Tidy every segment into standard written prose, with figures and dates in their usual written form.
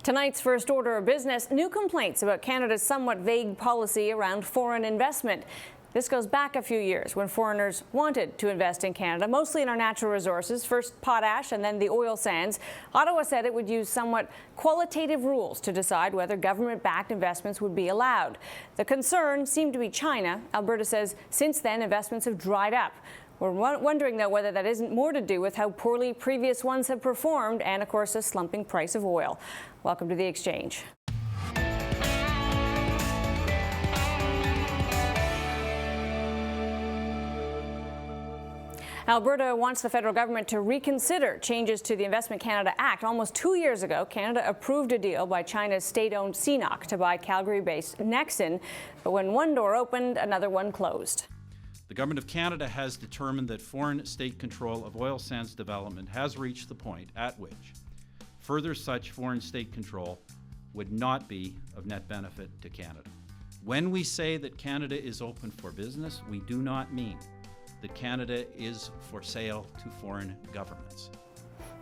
Tonight's first order of business, new complaints about Canada's somewhat vague policy around foreign investment. This goes back a few years when foreigners wanted to invest in Canada, mostly in our natural resources, first potash and then the oil sands. Ottawa said it would use somewhat qualitative rules to decide whether government-backed investments would be allowed. The concern seemed to be China. Alberta says since then investments have dried up. We're wondering, though, whether that isn't more to do with how poorly previous ones have performed and, of course, a slumping price of oil. Welcome to The Exchange. Alberta wants the federal government to reconsider changes to the Investment Canada Act. Almost 2 years ago, Canada approved a deal by China's state-owned CNOOC to buy Calgary-based Nexen. But when one door opened, another one closed. The Government of Canada has determined that foreign state control of oil sands development has reached the point at which further such foreign state control would not be of net benefit to Canada. When we say that Canada is open for business, we do not mean that Canada is for sale to foreign governments.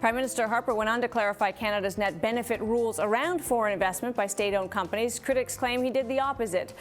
Prime Minister Harper went on to clarify Canada's net benefit rules around foreign investment by state-owned companies. Critics claim he did the opposite.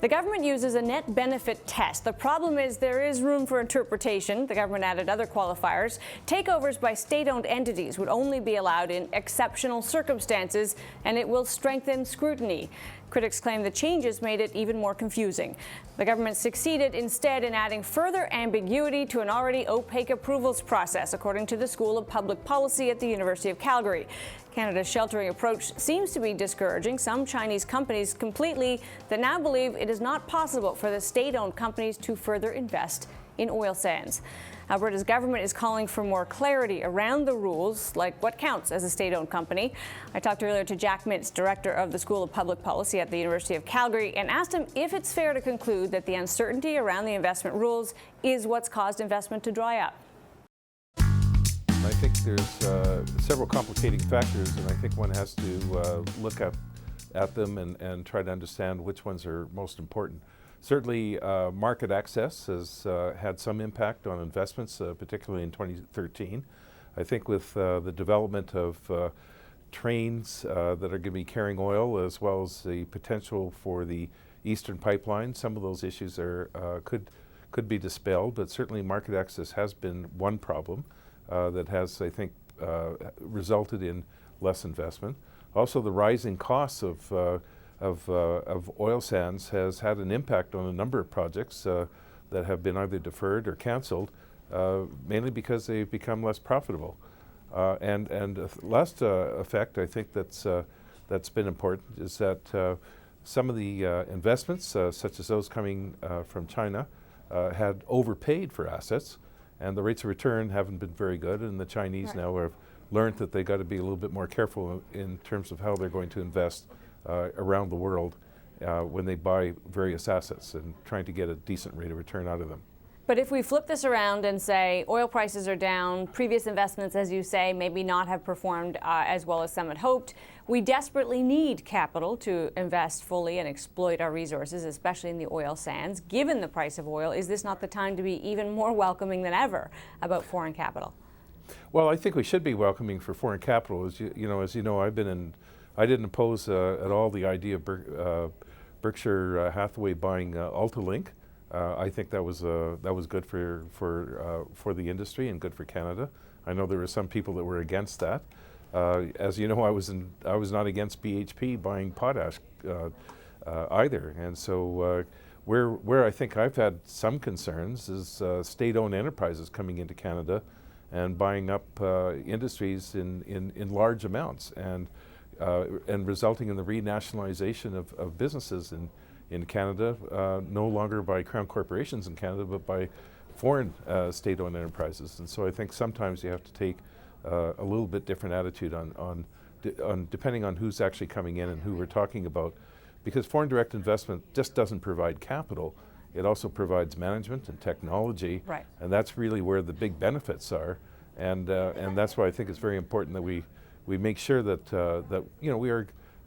The government uses a net benefit test. The problem is there is room for interpretation. The government added other qualifiers. Takeovers by state-owned entities would only be allowed in exceptional circumstances, and it will strengthen scrutiny. Critics claim the changes made it even more confusing. The government succeeded instead in adding further ambiguity to an already opaque approvals process, according to the School of Public Policy at the University of Calgary. Canada's sheltering approach seems to be discouraging some Chinese companies completely that now believe it is not possible for the state-owned companies to further invest in oil sands. Alberta's government is calling for more clarity around the rules, like what counts as a state-owned company. I talked earlier to Jack Mintz, director of the School of Public Policy at the University of Calgary, and asked him if it's fair to conclude that the uncertainty around the investment rules is what's caused investment to dry up. I think there's several complicating factors, and I think one has to look at them and try to understand which ones are most important. Certainly, market access has had some impact on investments, particularly in 2013. I think with the development of trains that are going to be carrying oil, as well as the potential for the Eastern Pipeline, some of those issues are could be dispelled. But certainly, market access has been one problem that has, I think, resulted in less investment. Also, the rising costs of oil sands has had an impact on a number of projects that have been either deferred or canceled, mainly because they've become less profitable. And the last effect, I think that's been important, is that some of the investments, such as those coming from China, had overpaid for assets, and the rates of return haven't been very good, and the Chinese now have learned that they got to be a little bit more careful in terms of how they're going to invest around the world when they buy various assets and trying to get a decent rate of return out of them. But if we flip this around and say oil prices are down, previous investments, as you say, maybe not have performed as well as some had hoped, we desperately need capital to invest fully and exploit our resources, especially in the oil sands. Given the price of oil, is this not the time to be even more welcoming than ever about foreign capital? Well, I think we should be welcoming for foreign capital. As you know, I didn't oppose at all the idea of Berkshire Hathaway buying Altalink. I think that was good for the industry and good for Canada. I know there were some people that were against that. As you know, I was not against BHP buying potash either. And so where I think I've had some concerns is state-owned enterprises coming into Canada and buying up industries in large amounts and resulting in the renationalization of businesses in Canada, no longer by Crown corporations in Canada, but by foreign state-owned enterprises. And so I think sometimes you have to take a little bit different attitude on depending on who's actually coming in and who we're talking about, because foreign direct investment just doesn't provide capital. It also provides management and technology, right. And that's really where the big benefits are. And that's why I think it's very important that we make sure that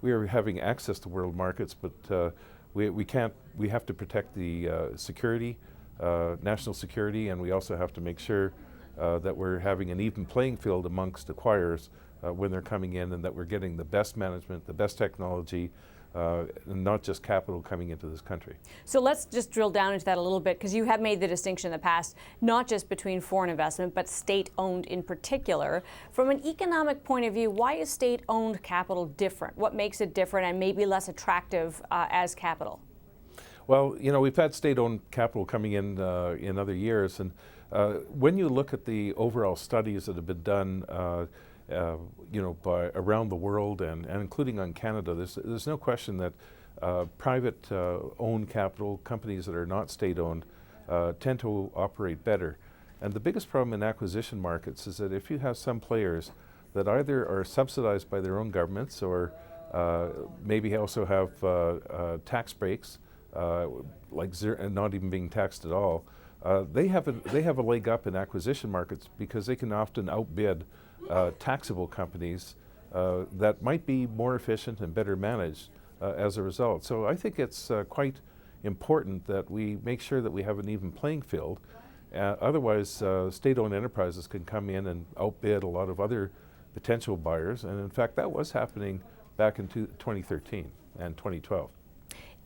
we are having access to world markets, but we have to protect the security, national security, and we also have to make sure that we're having an even playing field amongst acquirers when they're coming in, and that we're getting the best management, the best technology, and not just capital coming into this country. So let's just drill down into that a little bit, because you have made the distinction in the past, not just between foreign investment, but state-owned in particular. From an economic point of view, why is state-owned capital different? What makes it different and maybe less attractive as capital? Well, you know, we've had state-owned capital coming in other years, and when you look at the overall studies that have been done, you know, by around the world and including on Canada, there's no question that private owned capital, companies that are not state-owned, tend to operate better. And the biggest problem in acquisition markets is that if you have some players that either are subsidized by their own governments or maybe also have tax breaks, like not even being taxed at all, they have a leg up in acquisition markets because they can often outbid taxable companies that might be more efficient and better managed as a result. So I think it's quite important that we make sure that we have an even playing field. Otherwise, state-owned enterprises can come in and outbid a lot of other potential buyers, and in fact that was happening back in 2013 and 2012.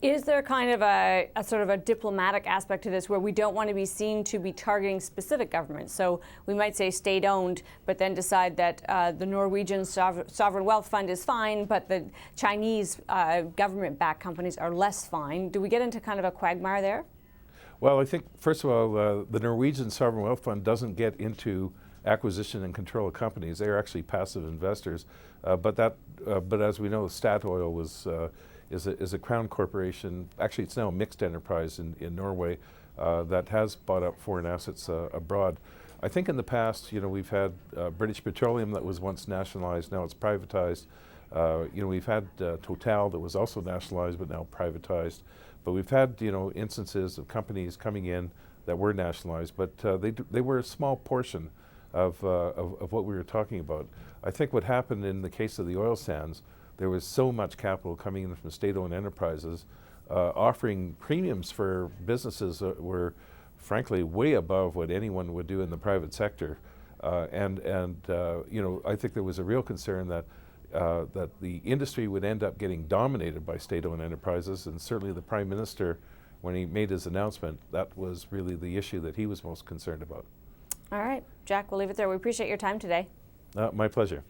Is there kind of a sort of a diplomatic aspect to this where we don't want to be seen to be targeting specific governments? So we might say state-owned, but then decide that the Norwegian sovereign wealth fund is fine, but the Chinese government-backed companies are less fine. Do we get into kind of a quagmire there? Well, I think, first of all, the Norwegian sovereign wealth fund doesn't get into acquisition and control of companies. They're actually passive investors. But as we know, Statoil is a crown corporation. Actually, it's now a mixed enterprise in Norway that has bought up foreign assets abroad. I think in the past, you know, we've had British Petroleum that was once nationalized, now it's privatized. You know, we've had Total that was also nationalized but now privatized. But we've had, you know, instances of companies coming in that were nationalized, but they were a small portion of what we were talking about. I think what happened in the case of the oil sands, there was so much capital coming in from state-owned enterprises, offering premiums for businesses that were, frankly, way above what anyone would do in the private sector. You know, I think there was a real concern that that the industry would end up getting dominated by state-owned enterprises, and certainly the Prime Minister, when he made his announcement, that was really the issue that he was most concerned about. All right, Jack, we'll leave it there. We appreciate your time today. My pleasure.